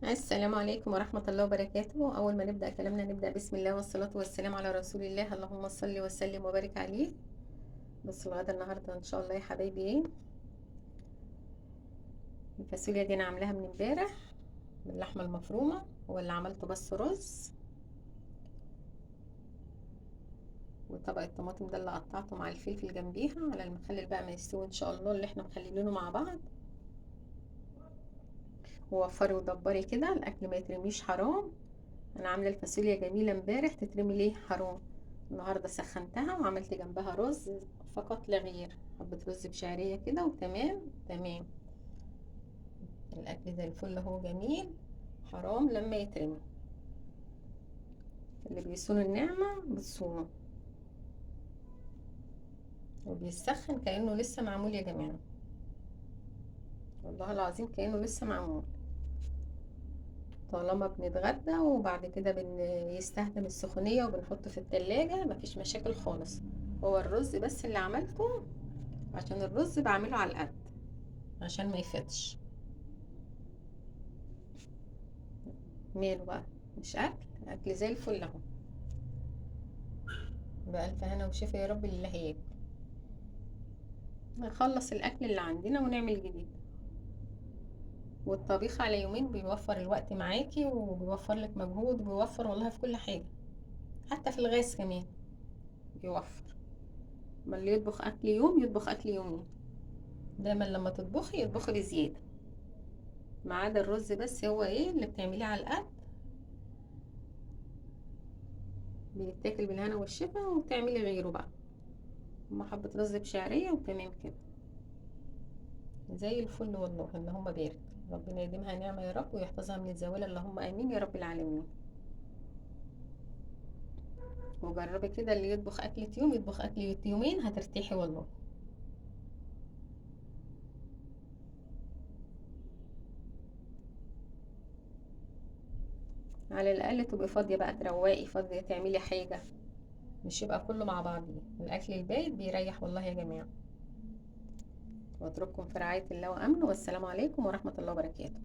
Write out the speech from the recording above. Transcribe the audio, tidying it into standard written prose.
السلام عليكم ورحمة الله وبركاته. أول ما نبدأ كلامنا نبدأ بسم الله والصلاة والسلام على رسول الله، اللهم صل وسلم وبارك عليه. بس الغدا النهاردة إن شاء الله يا حبايبي الفاصوليا دي أنا عاملاها من امبارح باللحمة المفرومة، واللي عملته بس رز، وطبق الطماطم ده اللي قطعته مع الفلفل جنبيها على المخلل بقى ما يستوي إن شاء الله، اللي احنا مخلينه مع بعض. ووفري ودبري كده الأكل ما يترميش حرام. انا عامله الفاصوليا جميله امبارح، تترمي ليه حرام؟ النهارده سخنتها وعملت جنبها رز فقط لا غير، حبه رز بشعريه كده وتمام تمام. الاكل زي الفل اهو جميل، حرام لما يترمي. اللي بيصون النعمه بتصونه، وبيسخن كانه لسه معمول يا جماعه، والله العظيم كانه لسه معمول. طالما بنتغدى وبعد كده بيستخدم السخونيه وبنحطه في التلاجة مفيش مشاكل خالص. هو الرز بس اللي عملته، عشان الرز بعمله على القد عشان ما يفتش. ماله بقى؟ مش اكل زي الفل اهو. بألف هنا وشفا يا رب اللي هياكل. نخلص الاكل اللي عندنا ونعمل جديد. والطبيخ على يومين بيوفر الوقت معاكي، وبيوفر لك مجهود، وبيوفر والله في كل حاجة، حتى في الغاز كمان بيوفر. ما اللي يطبخ اكل يوم يطبخ اكل يومين. دايما لما تطبخي اطبخي بزيادة، ما عدا الرز بس هو اللي بتعمليه على القد، بيتاكل بالهنا والشفا، وتعملي غيره بقى. هما حبة رز بشعرية وتمام كده زي الفل والله. اللهم بارك، ربنا يديمها نعمة يا رب ويحفظها من الزوال، اللهم امين يا رب العالمين. وجربي كده، اللي يطبخ اكلة يوم يطبخ اكلة يومين هترتاحي والله. على الاقل تبقي فاضية بقى، تروقي فاضية تعملي حاجة، مش يبقى كله مع بعضيه. الاكل البايت بيريح والله يا جماعة. واترككم في رعاية الله وامنه، والسلام عليكم ورحمة الله وبركاته.